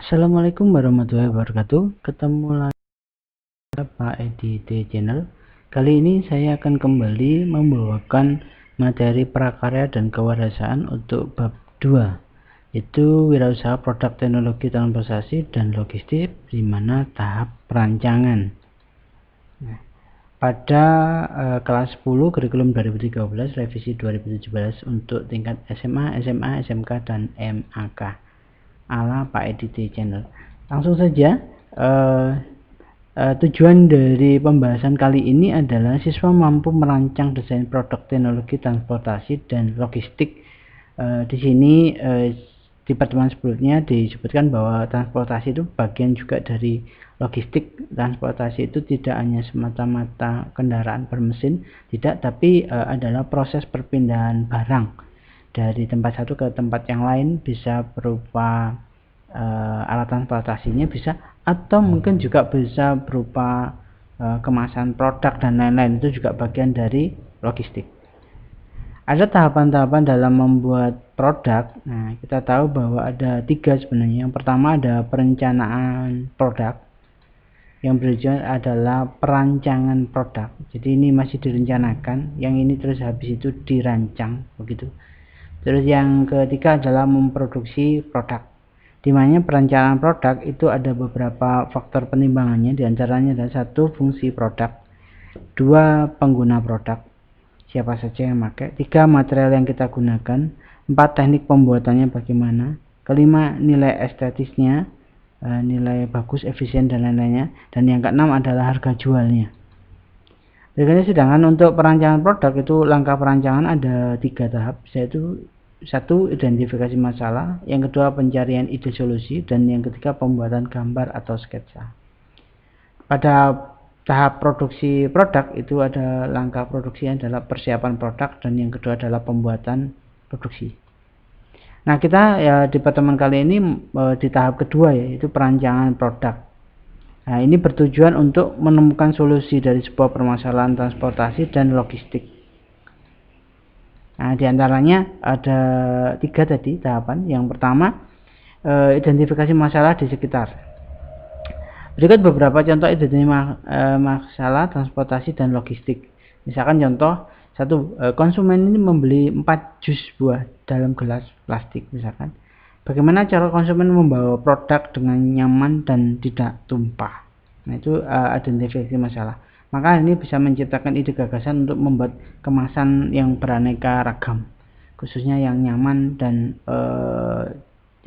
Assalamualaikum warahmatullahi wabarakatuh. Ketemu lagi Pak Edi T Channel. Kali ini saya akan kembali membawakan materi prakarya dan kewarganegaraan untuk bab 2, yaitu wirausaha produk teknologi transportasi dan logistik, di mana tahap perancangan. Nah, pada kelas 10 kurikulum 2013 revisi 2017 untuk tingkat SMA, SMA, SMK, dan MAK ala Pak Edi T Channel. Langsung saja, tujuan dari pembahasan kali ini adalah siswa mampu merancang desain produk teknologi transportasi dan logistik. Di sini di pertemuan sebelumnya disebutkan bahwa transportasi itu bagian juga dari logistik. Transportasi itu tidak hanya semata-mata kendaraan bermesin, tidak, tapi adalah proses perpindahan barang dari tempat satu ke tempat yang lain, bisa berupa alat transportasinya bisa, atau mungkin juga bisa berupa kemasan produk dan lain-lain. Itu juga bagian dari logistik. Ada tahapan-tahapan dalam membuat produk. Nah, kita tahu bahwa ada 3 sebenarnya. Yang pertama ada perencanaan produk, yang berikutnya adalah perancangan produk. Jadi ini masih direncanakan, yang ini terus habis itu dirancang begitu. Terus yang ketiga adalah memproduksi produk, di mana perencanaan produk itu ada beberapa faktor penimbangannya. Diantaranya ada 1, fungsi produk, 2, pengguna produk, siapa saja yang pakai, 3, material yang kita gunakan, 4, teknik pembuatannya bagaimana, kelima, nilai estetisnya, nilai bagus, efisien, dan lain-lainnya, dan yang keenam adalah harga jualnya. Berikutnya, sedangkan untuk perancangan produk itu langkah perancangan ada 3 tahap, yaitu 1, identifikasi masalah, yang kedua pencarian ide solusi, dan yang ketiga pembuatan gambar atau sketsa. Pada tahap produksi produk itu ada langkah produksi adalah persiapan produk, dan yang kedua adalah pembuatan produksi. Nah, kita ya di pertemuan kali ini di tahap kedua, yaitu perancangan produk. Nah, ini bertujuan untuk menemukan solusi dari sebuah permasalahan transportasi dan logistik. Nah, diantaranya ada 3 tadi tahapan. Yang pertama, identifikasi masalah di sekitar. Berikut beberapa contoh identifikasi masalah transportasi dan logistik. Misalkan contoh 1, konsumen ini membeli 4 jus buah dalam gelas plastik misalkan. Bagaimana cara konsumen membawa produk dengan nyaman dan tidak tumpah? Nah, itu identifikasi masalah. Maka ini bisa menciptakan ide gagasan untuk membuat kemasan yang beraneka ragam, khususnya yang nyaman dan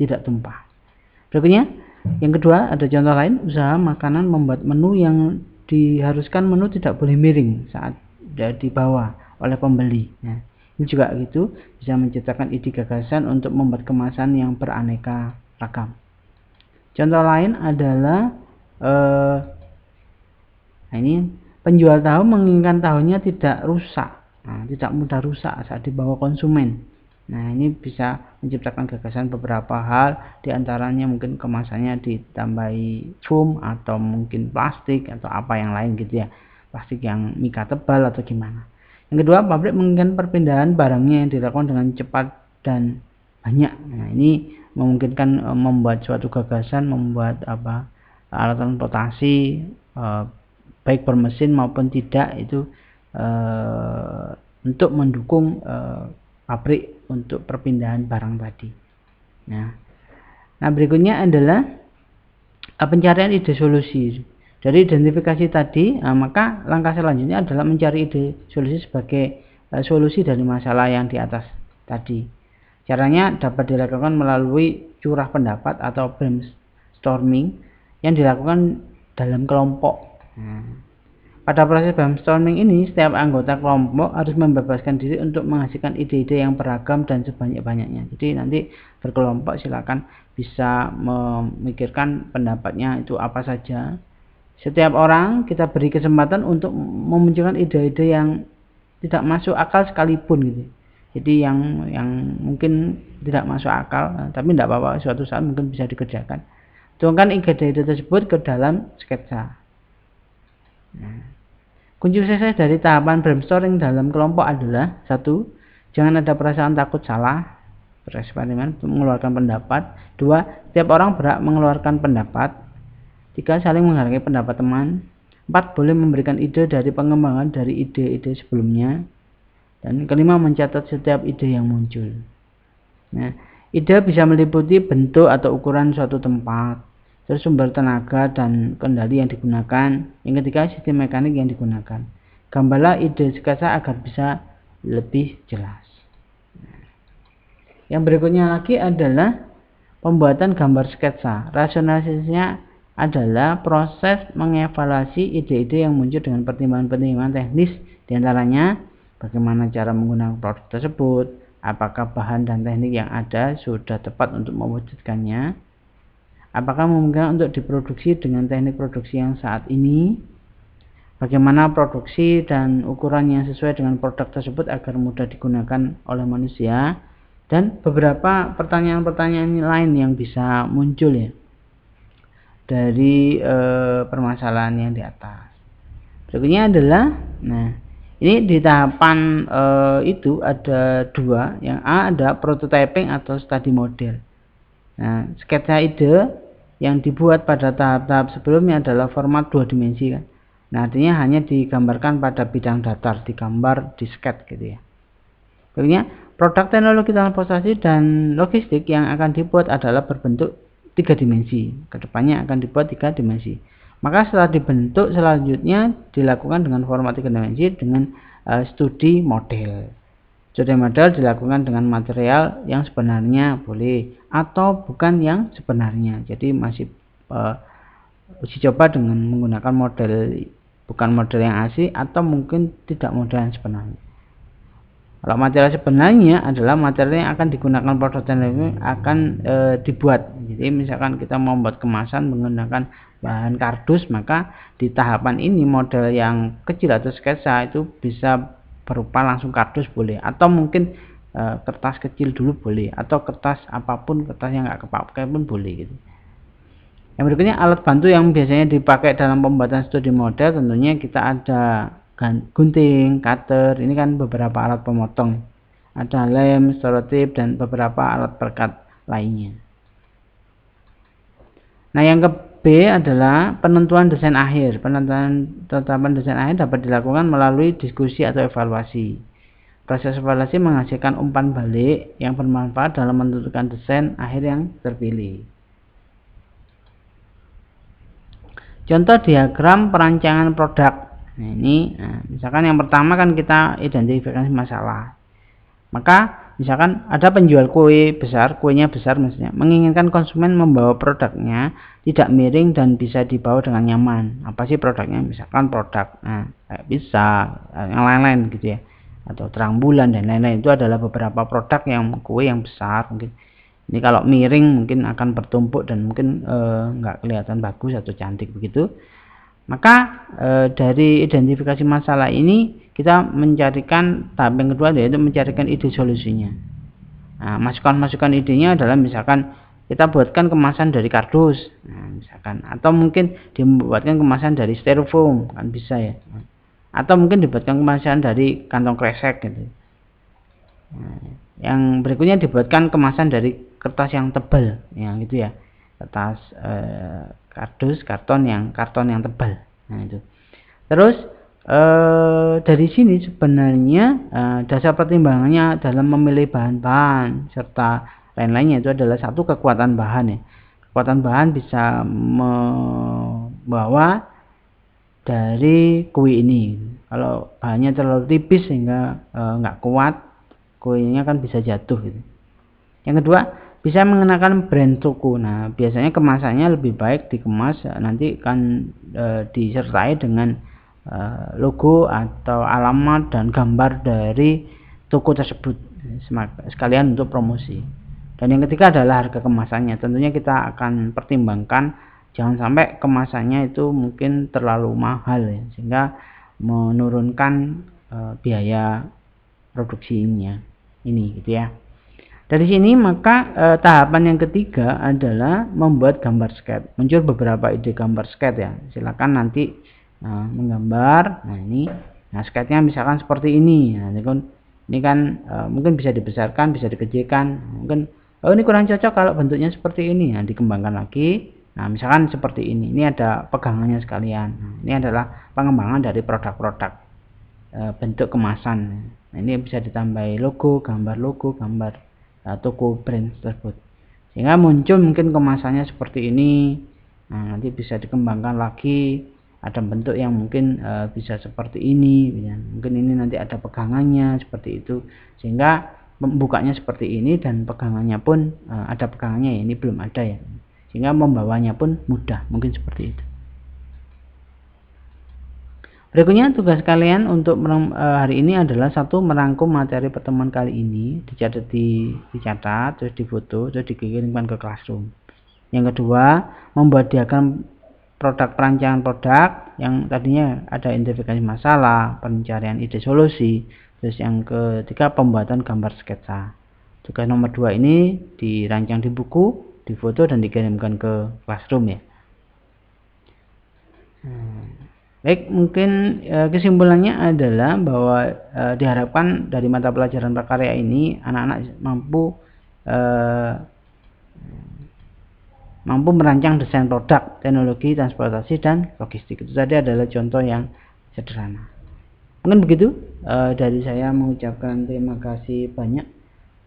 tidak tumpah. Berikutnya, yang kedua ada contoh lain, usaha makanan membuat menu yang diharuskan menu tidak boleh miring saat dibawa oleh pembeli. Nah, ini juga gitu, bisa menciptakan ide gagasan untuk membuat kemasan yang beraneka ragam. Contoh lain adalah nah ini, penjual tahu menginginkan tahunya tidak rusak, tidak mudah rusak saat dibawa konsumen. Nah, ini bisa menciptakan gagasan beberapa hal, diantaranya mungkin kemasannya ditambahi foam atau mungkin plastik atau apa yang lain gitu ya, plastik yang mika tebal atau gimana. Yang kedua, pabrik menginginkan perpindahan barangnya yang dilakukan dengan cepat dan banyak. Nah, ini memungkinkan membuat suatu gagasan, membuat alat transportasi baik bermesin maupun tidak, itu untuk mendukung pabrik untuk perpindahan barang tadi. Nah, berikutnya adalah pencarian ide solusi. Dari identifikasi tadi, maka langkah selanjutnya adalah mencari ide solusi sebagai solusi dari masalah yang di atas tadi. Caranya dapat dilakukan melalui curah pendapat atau brainstorming yang dilakukan dalam kelompok. Pada proses brainstorming ini, setiap anggota kelompok harus membebaskan diri untuk menghasilkan ide-ide yang beragam dan sebanyak-banyaknya. Jadi nanti berkelompok silakan bisa memikirkan pendapatnya itu apa saja. Setiap orang kita beri kesempatan untuk memunculkan ide-ide yang tidak masuk akal sekalipun gitu. Jadi yang mungkin tidak masuk akal, tapi tidak apa-apa, suatu saat mungkin bisa dikerjakan. Tuangkan ide-ide tersebut ke dalam sketsa. Nah, kunci sukses dari tahapan brainstorming dalam kelompok adalah 1, jangan ada perasaan takut salah. bereksperimen, mengeluarkan pendapat. 2. Setiap orang berhak mengeluarkan pendapat. 3. Saling menghargai pendapat teman. 4. Boleh memberikan ide dari pengembangan dari ide-ide sebelumnya. Dan kelima, mencatat setiap ide yang muncul. Nah, ide bisa meliputi bentuk atau ukuran suatu tempat, terus sumber tenaga dan kendali yang digunakan. Yang ketiga, sistem mekanik yang digunakan. Gambarlah ide sketsa agar bisa lebih jelas. Yang berikutnya lagi adalah pembuatan gambar sketsa. Rasionalisasinya adalah proses mengevaluasi ide-ide yang muncul dengan pertimbangan-pertimbangan teknis, diantaranya bagaimana cara menggunakan produk tersebut, apakah bahan dan teknik yang ada sudah tepat untuk mewujudkannya, apakah memungkinkan untuk diproduksi dengan teknik produksi yang saat ini, bagaimana produksi dan ukuran yang sesuai dengan produk tersebut agar mudah digunakan oleh manusia, dan beberapa pertanyaan-pertanyaan lain yang bisa muncul ya dari permasalahan yang di atas. Berikutnya adalah, ini di tahapan itu ada dua. Yang A ada prototyping atau study model. Nah, sketsa ide yang dibuat pada tahap-tahap sebelumnya adalah format 2 dimensi kan. Nah, artinya hanya digambarkan pada bidang datar, digambar di sketch gitu ya. Berikutnya, produk teknologi transportasi dan logistik yang akan dibuat adalah berbentuk 3 dimensi. Kedepannya akan dibuat 3 dimensi. Maka setelah dibentuk, selanjutnya dilakukan dengan format 3 dimensi dengan studi model. Studi model dilakukan dengan material yang sebenarnya boleh atau bukan yang sebenarnya. Jadi masih uji coba dengan menggunakan model, bukan model yang asli atau mungkin tidak model yang sebenarnya. Kalau material sebenarnya adalah material yang akan digunakan produk teknologi akan dibuat. Jadi misalkan kita mau membuat kemasan menggunakan bahan kardus, maka di tahapan ini model yang kecil atau sketsa itu bisa berupa langsung kardus boleh, atau mungkin kertas kecil dulu boleh, atau kertas apapun, kertas yang nggak kepakai pun boleh gitu. Yang berikutnya, alat bantu yang biasanya dipakai dalam pembuatan studi model, tentunya kita ada gunting, cutter, ini kan beberapa alat pemotong, ada lem, selotip, dan beberapa alat perekat lainnya. Nah, yang ke B adalah penentuan desain akhir. Penetapan desain akhir dapat dilakukan melalui diskusi atau evaluasi. Proses evaluasi menghasilkan umpan balik yang bermanfaat dalam menentukan desain akhir yang terpilih. Contoh diagram perancangan produk. Nah, ini misalkan yang pertama kan kita identifikasi masalah. Maka misalkan ada penjual kue besar, kuenya besar maksudnya, menginginkan konsumen membawa produknya tidak miring dan bisa dibawa dengan nyaman. Apa sih produknya? Misalkan produk bisa yang lain-lain gitu ya, atau terang bulan dan lain-lain. Itu adalah beberapa produk yang kue yang besar mungkin. Ini kalau miring mungkin akan bertumpuk dan mungkin nggak kelihatan bagus atau cantik begitu. Maka dari identifikasi masalah ini kita mencarikan tahap yang kedua, yaitu mencarikan ide solusinya. Nah, masukan-masukan idenya adalah misalkan kita buatkan kemasan dari kardus, misalkan, atau mungkin dibuatkan kemasan dari styrofoam, kan bisa ya. Atau mungkin dibuatkan kemasan dari kantong kresek gitu. Yang berikutnya dibuatkan kemasan dari kertas yang tebal, yang gitu ya. Kertas kardus, karton yang tebal. Nah, itu. Terus dari sini sebenarnya dasar pertimbangannya dalam memilih bahan-bahan serta lain-lainnya itu adalah satu, kekuatan bahan ya. Kekuatan bahan bisa membawa dari kue ini. Kalau bahannya terlalu tipis sehingga nggak kuat, kuenya kan bisa jatuh gitu. Yang kedua, bisa mengenakan brand toko. Nah, biasanya kemasannya lebih baik dikemas nanti kan disertai dengan logo atau alamat dan gambar dari toko tersebut sekalian untuk promosi. Dan yang ketiga adalah harga kemasannya. Tentunya kita akan pertimbangkan jangan sampai kemasannya itu mungkin terlalu mahal ya, sehingga menurunkan biaya produksinya ini gitu ya. Dari sini maka tahapan yang ketiga adalah membuat gambar sketch. Muncul beberapa ide gambar sketch ya. Silakan nanti menggambar. Nah, ini sketchnya misalkan seperti ini. Nah, ini kan Ini kan mungkin bisa dibesarkan, bisa dikecilkan. Mungkin ini kurang cocok kalau bentuknya seperti ini. Nah, dikembangkan lagi. Nah, misalkan seperti ini. Ini ada pegangannya sekalian. Nah, ini adalah pengembangan dari produk-produk bentuk kemasan. Nah, ini bisa ditambahi logo, gambar toko brand tersebut. Sehingga muncul mungkin kemasannya seperti ini. Nah, nanti bisa dikembangkan lagi. Ada bentuk yang mungkin bisa seperti ini, mungkin ini nanti ada pegangannya seperti itu, sehingga membukanya seperti ini dan pegangannya pun ada pegangannya ya, ini belum ada ya, sehingga membawanya pun mudah, mungkin seperti itu. Berikutnya tugas kalian untuk hari ini adalah satu, merangkum materi pertemuan kali ini, dicatat, terus difoto, terus dikirimkan ke Classroom. Yang kedua, membuat diagram perancangan produk yang tadinya ada identifikasi masalah, pencarian ide solusi. Terus yang ketiga, pembuatan gambar sketsa. Tugas nomor 2 ini dirancang di buku, difoto dan dikirimkan ke Classroom ya. Baik, mungkin kesimpulannya adalah bahwa diharapkan dari mata pelajaran prakarya ini anak-anak mampu merancang desain produk, teknologi, transportasi, dan logistik. Itu tadi adalah contoh yang sederhana. Mungkin begitu dari saya, mengucapkan terima kasih banyak.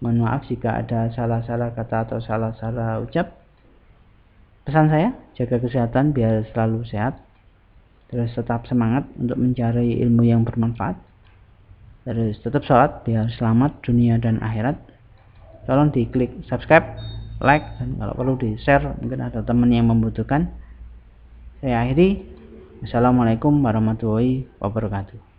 Mohon maaf jika ada salah-salah kata atau salah-salah ucap. Pesan saya, jaga kesehatan biar selalu sehat. Terus tetap semangat untuk mencari ilmu yang bermanfaat. Terus tetap sholat biar selamat dunia dan akhirat. Tolong diklik subscribe, like, dan kalau perlu di share, mungkin ada teman yang membutuhkan. Saya akhiri. Assalamualaikum warahmatullahi wabarakatuh.